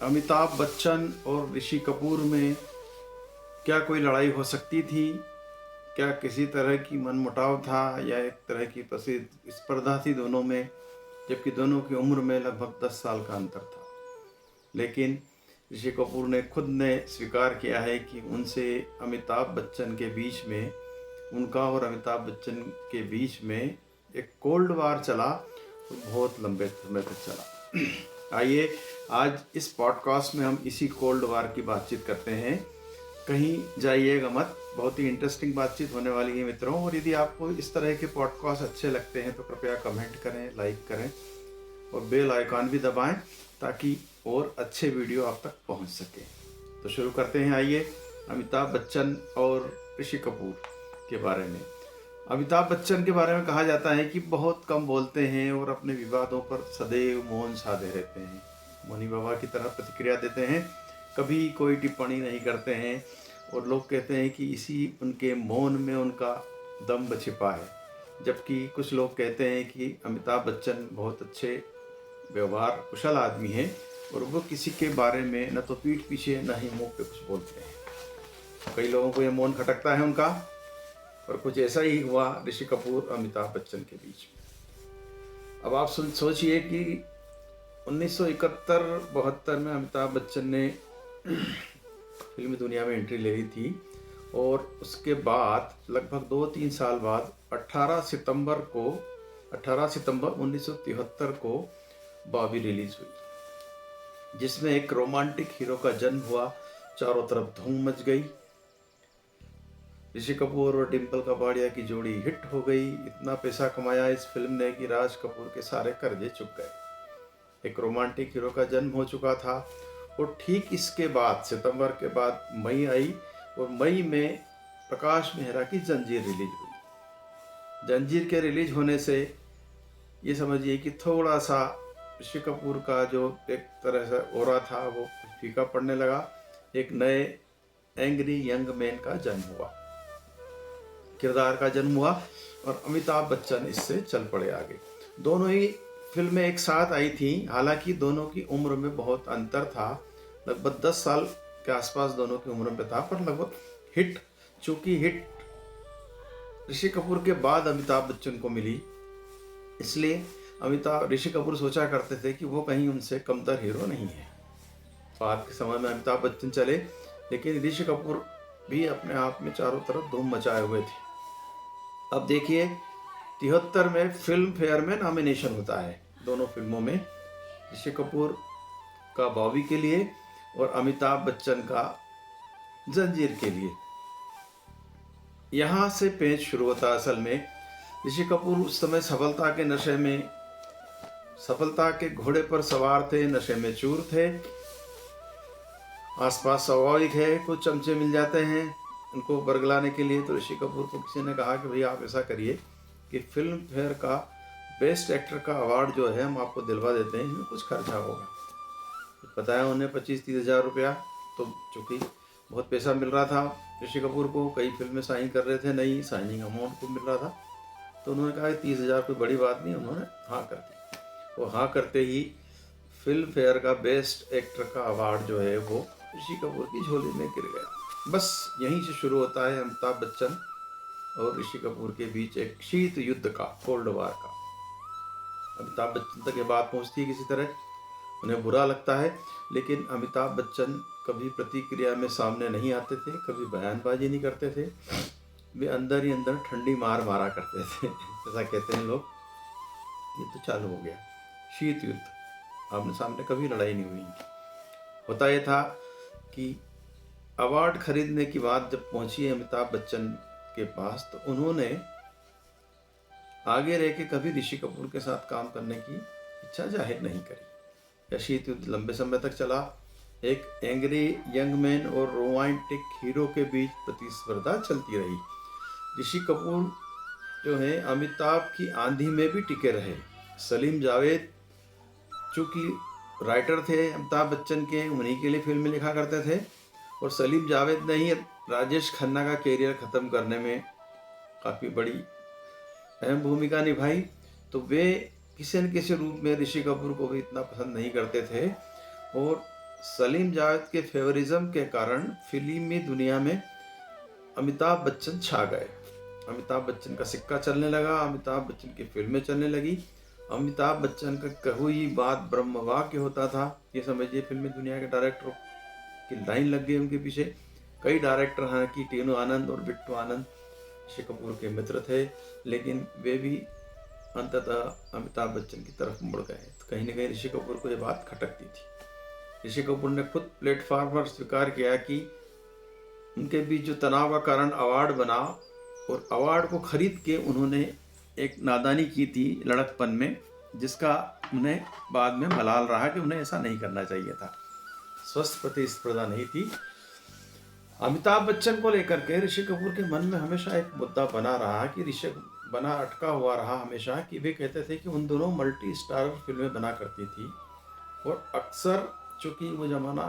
अमिताभ बच्चन और ऋषि कपूर में क्या कोई लड़ाई हो सकती थी? क्या किसी तरह की मनमुटाव था या एक तरह की प्रसिद्ध स्पर्धा थी दोनों में, जबकि दोनों की उम्र में लगभग 10 साल का अंतर था। लेकिन ऋषि कपूर ने खुद ने स्वीकार किया है कि उनसे अमिताभ बच्चन के बीच में उनका और अमिताभ बच्चन के बीच में एक कोल्ड वार चला और बहुत लंबे समय तक चला। आइए आज इस पॉडकास्ट में हम इसी कोल्ड वार की बातचीत करते हैं। कहीं जाइएगा मत, बहुत ही इंटरेस्टिंग बातचीत होने वाली है मित्रों। और यदि आपको इस तरह के पॉडकास्ट अच्छे लगते हैं तो कृपया कमेंट करें, लाइक करें और बेल आइकॉन भी दबाएं ताकि और अच्छे वीडियो आप तक पहुंच सके। तो शुरू करते हैं। आइए अमिताभ बच्चन और ऋषि कपूर के बारे में। अमिताभ बच्चन के बारे में कहा जाता है कि बहुत कम बोलते हैं और अपने विवादों पर सदैव मौन साधे रहते हैं। मौनी बाबा की तरह प्रतिक्रिया देते हैं, कभी कोई टिप्पणी नहीं करते हैं और लोग कहते हैं कि इसी उनके मौन में उनका दम छिपा है। जबकि कुछ लोग कहते हैं कि अमिताभ बच्चन बहुत अच्छे व्यवहार कुशल आदमी हैं और वो किसी के बारे में न तो पीठ पीछे न ही मुंह पे कुछ बोलते हैं। कई लोगों को ये मौन खटकता है उनका, और कुछ ऐसा ही हुआ ऋषि कपूर और अमिताभ बच्चन के बीच में। अब आप सोचिए कि 1971-72 में अमिताभ बच्चन ने फिल्मी दुनिया में एंट्री ले ली थी और उसके बाद लगभग 2-3 साल बाद 18 सितंबर 1973 को बॉबी रिलीज हुई, जिसमें एक रोमांटिक हीरो का जन्म हुआ। चारों तरफ धूम मच गई। ऋषि कपूर और डिम्पल कपाड़िया की जोड़ी हिट हो गई। इतना पैसा कमाया इस फिल्म ने कि राज कपूर के सारे कर्जे चुक गए। एक रोमांटिक हीरो का जन्म हो चुका था और ठीक इसके बाद सितंबर के बाद मई आई और मई में प्रकाश मेहरा की जंजीर रिलीज हुई। जंजीर के रिलीज होने से ये समझिए कि थोड़ा सा ऋषि कपूर का जो एक तरह से ओरा था वो फीका पड़ने लगा। एक नए एंग्री यंग मैन का जन्म हुआ, किरदार का जन्म हुआ और अमिताभ बच्चन इससे चल पड़े आगे। दोनों ही फिल्में एक साथ आई थी, हालांकि दोनों की उम्र में बहुत अंतर था। लगभग 10 साल के आसपास दोनों की उम्र में था, पर लगभग चूंकि हिट ऋषि कपूर के बाद अमिताभ बच्चन को मिली, इसलिए ऋषि कपूर सोचा करते थे कि वो कहीं उनसे कमतर हीरो नहीं है। बाद के समय में अमिताभ बच्चन चले, लेकिन ऋषि कपूर भी अपने आप में चारों तरफ धूम मचाए हुए थे। अब देखिए 73 में फिल्म फेयर में नॉमिनेशन होता है दोनों फिल्मों में, ऋषि कपूर का बॉबी के लिए और अमिताभ बच्चन का जंजीर के लिए। यहाँ से पेच शुरू होता है। असल में ऋषि कपूर उस समय सफलता के घोड़े पर सवार थे, नशे में चूर थे। आसपास स्वाभाविक है कुछ चमचे मिल जाते हैं उनको बरगलाने के लिए। तो ऋषि कपूर को किसी ने कहा कि भैया आप ऐसा करिए कि फिल्म फेयर का बेस्ट एक्टर का अवार्ड जो है हम आपको दिलवा देते हैं, इसमें कुछ खर्चा होगा। बताया उन्हें 25-30 हज़ार रुपया। तो चूँकि बहुत पैसा मिल रहा था ऋषि कपूर को, कई फिल्में साइन कर रहे थे, नई साइनिंग अमाउंट को मिल रहा था, तो उन्होंने कहा 30 हज़ार कोई बड़ी बात नहीं। उन्होंने हाँ कर दी। वो हाँ करते ही फिल्म फेयर का बेस्ट एक्टर का अवार्ड जो है वो ऋषि कपूर की झोली में गिर गया। बस यहीं से शुरू होता है अमिताभ बच्चन और ऋषि कपूर के बीच एक शीत युद्ध का, कोल्ड वार का। अमिताभ बच्चन तक ये बात पहुंचती है किसी तरह, उन्हें बुरा लगता है, लेकिन अमिताभ बच्चन कभी प्रतिक्रिया में सामने नहीं आते थे, कभी बयानबाजी नहीं करते थे। वे अंदर ही अंदर ठंडी मार मारा करते थे। ऐसा कहते हैं लोग। ये तो चालू हो गया शीत युद्ध, आमने सामने कभी लड़ाई नहीं हुई। होता यह था कि अवार्ड खरीदने की बात जब पहुंची अमिताभ बच्चन के पास, तो उन्होंने आगे रह के कभी ऋषि कपूर के साथ काम करने की इच्छा जाहिर नहीं करी। यह शीत युद्ध लंबे समय तक चला। एक एंग्री यंग मैन और रोमांटिक हीरो के बीच प्रतिस्पर्धा चलती रही। ऋषि कपूर जो है अमिताभ की आंधी में भी टिके रहे। सलीम जावेद चूँकि राइटर थे अमिताभ बच्चन के, उन्हीं के लिए फिल्में लिखा करते थे, और सलीम जावेद ने ही राजेश खन्ना का कैरियर ख़त्म करने में काफ़ी बड़ी अहम भूमिका निभाई। तो वे किसी न किसी रूप में ऋषि कपूर को भी इतना पसंद नहीं करते थे और सलीम जावेद के फेवरिज्म के कारण फिल्मी दुनिया में अमिताभ बच्चन छा गए। अमिताभ बच्चन का सिक्का चलने लगा, अमिताभ बच्चन की फिल्में चलने लगी। अमिताभ बच्चन का कही हुई बात ब्रह्म वाक्य होता था। ये समझिए फिल्मी दुनिया के डायरेक्टरों की लाइन लग गई उनके पीछे। कई डायरेक्टर हैं कि टीनू आनंद और बिट्टू आनंद ऋषि कपूर के मित्र थे, लेकिन वे भी अंततः अमिताभ बच्चन की तरफ मुड़ गए। तो कहीं ना कहीं ऋषि कपूर को ये बात खटकती थी। ऋषि कपूर ने खुद प्लेटफॉर्म पर स्वीकार किया कि उनके बीच जो तनाव का कारण अवार्ड बना, और अवार्ड को खरीद के उन्होंने एक नादानी की थी लड़कपन में, जिसका उन्हें बाद में मलाल रहा कि उन्हें ऐसा नहीं करना चाहिए था। स्वस्थ प्रतिस्पर्धा नहीं थी। अमिताभ बच्चन को लेकर के ऋषि कपूर के मन में हमेशा एक मुद्दा बना रहा कि अटका हुआ रहा हमेशा कि वे कहते थे कि उन दोनों मल्टी स्टार फिल्में बना करती थी, और अक्सर चूंकि वो जमाना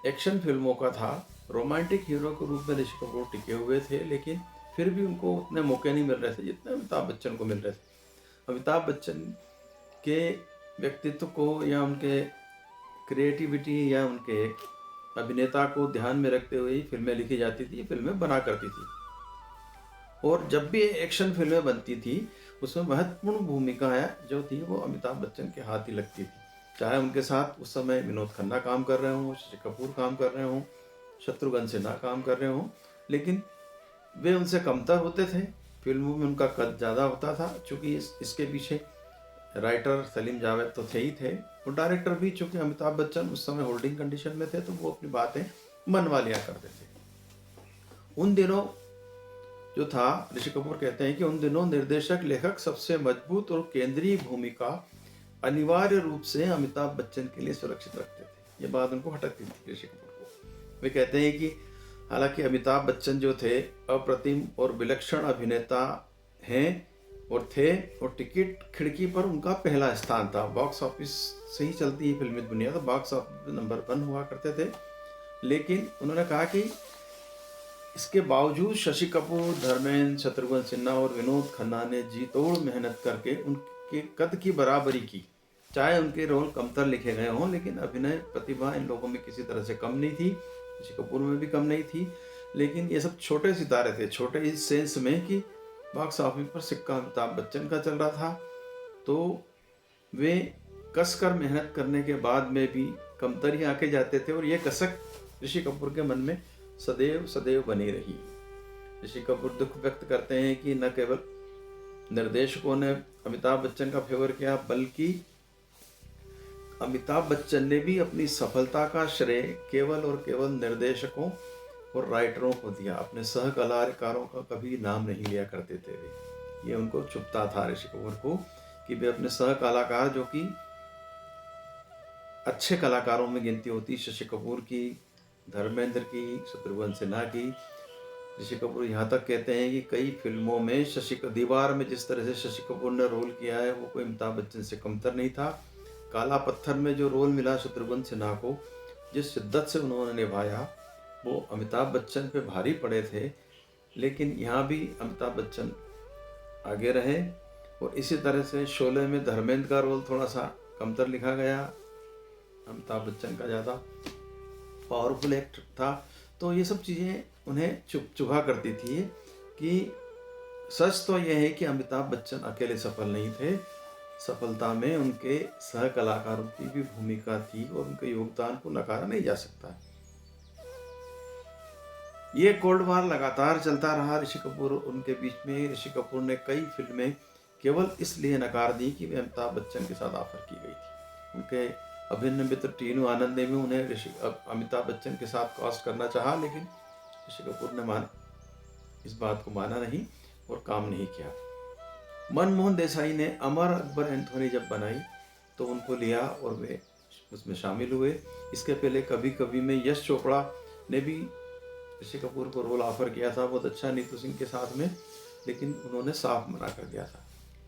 एक्शन फिल्मों का था, रोमांटिक हीरो के रूप में ऋषि कपूर टिके हुए थे, लेकिन फिर भी उनको उतने मौके नहीं मिल रहे थे जितने अमिताभ बच्चन को मिल रहे थे। अमिताभ बच्चन के व्यक्तित्व को या उनके क्रिएटिविटी या उनके अभिनेता को ध्यान में रखते हुए ही फिल्में लिखी जाती थी, फिल्में बना करती थी। और जब भी एक्शन फिल्में बनती थी उसमें महत्वपूर्ण भूमिकाएं जो थी वो अमिताभ बच्चन के हाथ ही लगती थी। चाहे उनके साथ उस समय विनोद खन्ना काम कर रहे हों, शशि कपूर काम कर रहे हों, शत्रुघ्न सिन्हा काम कर रहे हों, लेकिन वे उनसे कमतर होते थे। फिल्मों में उनका कद ज़्यादा होता था, चूँकि इसके पीछे राइटर सलीम जावेद तो थे ही थे, और डायरेक्टर भी, चूँकि अमिताभ बच्चन उस समय होल्डिंग कंडीशन में थे तो वो अपनी बातें मनवा लिया करते थे। उन दिनों जो था, ऋषि कपूर कहते हैं कि उन दिनों निर्देशक लेखक सबसे मजबूत और केंद्रीय भूमिका अनिवार्य रूप से अमिताभ बच्चन के लिए सुरक्षित रखते थे। ये बात उनको हटकती थी ऋषि कपूर को। वे कहते हैं कि हालांकि अमिताभ बच्चन जो थे अप्रतिम और विलक्षण अभिनेता हैं और थे, और टिकट खिड़की पर उनका पहला स्थान था। बॉक्स ऑफिस से ही चलती है फिल्मी दुनिया, तो बॉक्स ऑफिस नंबर 1 हुआ करते थे। लेकिन उन्होंने कहा कि इसके बावजूद शशि कपूर, धर्मेंद्र, शत्रुघ्न सिन्हा और विनोद खन्ना ने जी तोड़ मेहनत करके उनके कद की बराबरी की। चाहे उनके रोल कमतर लिखे गए हों, लेकिन अभिनय प्रतिभा इन लोगों में किसी तरह से कम नहीं थी, ऋषि कपूर में भी कम नहीं थी। लेकिन ये सब छोटे सितारे थे, छोटे इस सेंस में कि बॉक्स ऑफिस पर सिक्का अमिताभ बच्चन का चल रहा था, तो वे कसकर मेहनत करने के बाद में भी कमतर ही आके जाते थे, और ये कसक ऋषि कपूर के मन में सदैव सदैव बनी रही। ऋषि कपूर दुख व्यक्त करते हैं कि न केवल निर्देशकों ने अमिताभ बच्चन का फेवर किया, बल्कि अमिताभ बच्चन ने भी अपनी सफलता का श्रेय केवल और केवल निर्देशकों और राइटरों को दिया। अपने सह कलाकारों का कभी नाम नहीं लिया करते थे वे। ये उनको चुभता था ऋषि कपूर को कि वे अपने सह कलाकार, जो कि अच्छे कलाकारों में गिनती होती, शशि कपूर की, धर्मेंद्र की, शत्रुघ्न सिन्हा की, ऋषि कपूर यहाँ तक कहते हैं कि कई फिल्मों में दीवार में जिस तरह से शशि कपूर ने रोल किया है वो कोई अमिताभ बच्चन से कमतर नहीं था। काला पत्थर में जो रोल मिला शत्रुघ्न सिन्हा को, जिस शिद्दत से उन्होंने निभाया, वो अमिताभ बच्चन पे भारी पड़े थे। लेकिन यहाँ भी अमिताभ बच्चन आगे रहे, और इसी तरह से शोले में धर्मेंद्र का रोल थोड़ा सा कमतर लिखा गया, अमिताभ बच्चन का ज़्यादा पावरफुल एक्टर था। तो ये सब चीज़ें उन्हें चुभा करती थी कि सच तो यह है कि अमिताभ बच्चन अकेले सफल नहीं थे, सफलता में उनके सह कलाकारों की भी भूमिका थी, और उनके योगदान को नकारा नहीं जा सकता। ये कोल्ड वार लगातार चलता रहा ऋषि कपूर उनके बीच में। ऋषि कपूर ने कई फिल्में केवल इसलिए नकार दी कि वे अमिताभ बच्चन के साथ ऑफर की गई थी। उनके अभिन्न मित्र टीनू आनंद ने भी उन्हें अमिताभ बच्चन के साथ कास्ट करना चाहा, लेकिन ऋषि कपूर ने इस बात को माना नहीं और काम नहीं किया। मनमोहन देसाई ने अमर अकबर एंथोनी जब बनाई तो उनको लिया और वे उसमें शामिल हुए। इसके पहले कभी कभी में यश चोपड़ा ने भी ऋषि कपूर को रोल ऑफर किया था, बहुत अच्छा, नीतू सिंह के साथ में, लेकिन उन्होंने साफ मना कर दिया था।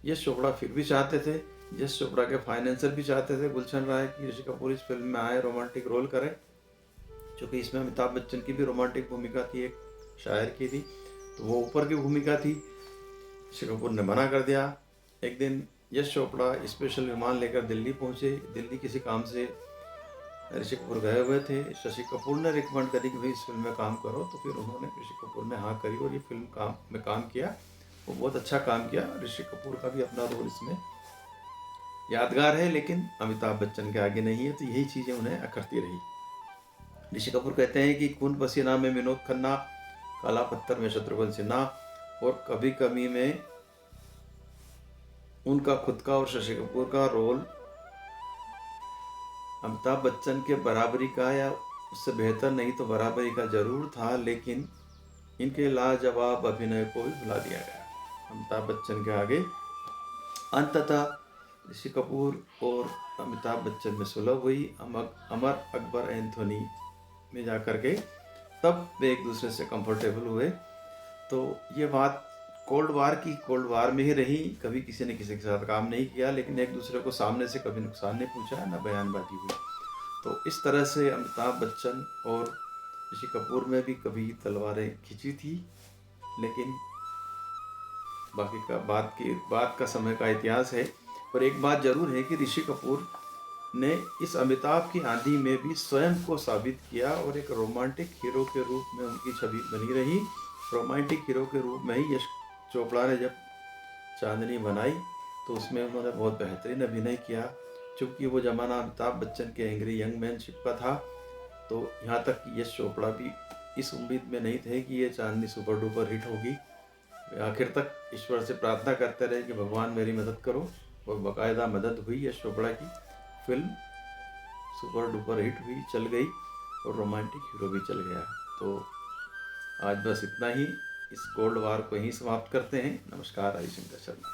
यश चोपड़ा फिर भी चाहते थे, यश चोपड़ा के फाइनेंसर भी चाहते थे गुलशन राय की ऋषि कपूर इस फिल्म में आए, रोमांटिक रोल करें, क्योंकि इसमें अमिताभ बच्चन की भी रोमांटिक भूमिका थी, एक शायर की थी, तो वो ऊपर की भूमिका थी। ऋषि कपूर ने मना कर दिया। एक दिन यश चोपड़ा स्पेशल विमान लेकर दिल्ली पहुंचे। दिल्ली किसी काम से ऋषि कपूर गए हुए थे, शशि कपूर ने रिकमेंड करी कि भाई इस फिल्म में काम करो, तो फिर उन्होंने ऋषि कपूर ने हाँ करी और ये फिल्म में काम किया। वो बहुत अच्छा काम किया। ऋषि कपूर का भी अपना रोल इसमें यादगार है, लेकिन अमिताभ बच्चन के आगे नहीं है, तो यही चीज़ें उन्हें अखरती रही। ऋषि कपूर कहते हैं कि खून पसीना में विनोद खन्ना, काला पत्थर में शत्रुघ्न सिन्हा और कभी कभी में उनका खुद का और शशि कपूर का रोल अमिताभ बच्चन के बराबरी का या उससे बेहतर नहीं तो बराबरी का जरूर था, लेकिन इनके लाजवाब अभिनय को भी भुला दिया गया अमिताभ बच्चन के आगे। अंततः ऋषि कपूर और अमिताभ बच्चन में सुलह हुई अमर अकबर एंथोनी में जाकर के, तब वे एक दूसरे से कंफर्टेबल हुए। तो ये बात कोल्ड वार में ही रही। कभी किसी ने किसी के साथ काम नहीं किया, लेकिन एक दूसरे को सामने से कभी नुकसान नहीं पूछा, ना बयानबाजी हुई। तो इस तरह से अमिताभ बच्चन और ऋषि कपूर में भी कभी तलवारें खिंची थी, लेकिन बाकी का बात का समय का इतिहास है। पर एक बात जरूर है कि ऋषि कपूर ने इस अमिताभ की आंधी में भी स्वयं को साबित किया और एक रोमांटिक हीरो के रूप में उनकी छवि बनी रही। रोमांटिक हीरो के रूप में ही यश चोपड़ा ने जब चांदनी बनाई तो उसमें उन्होंने बहुत बेहतरीन अभिनय किया। चूँकि वो ज़माना अमिताभ बच्चन के एंग्री यंग मैनशिप का था, तो यहाँ तक कि यश चोपड़ा भी इस उम्मीद में नहीं थे कि ये चांदनी सुपर डुपर हिट होगी। आखिर तक ईश्वर से प्रार्थना करते रहे कि भगवान मेरी मदद करो, और बाकायदा मदद हुई। यश चोपड़ा की फिल्म सुपर डुपर हिट हुई, चल गई और रोमांटिक हीरो भी चल गया। तो आज बस इतना ही, इस कोल्ड वार को यहीं समाप्त करते हैं। नमस्कार, हरिशंकर शर्मा।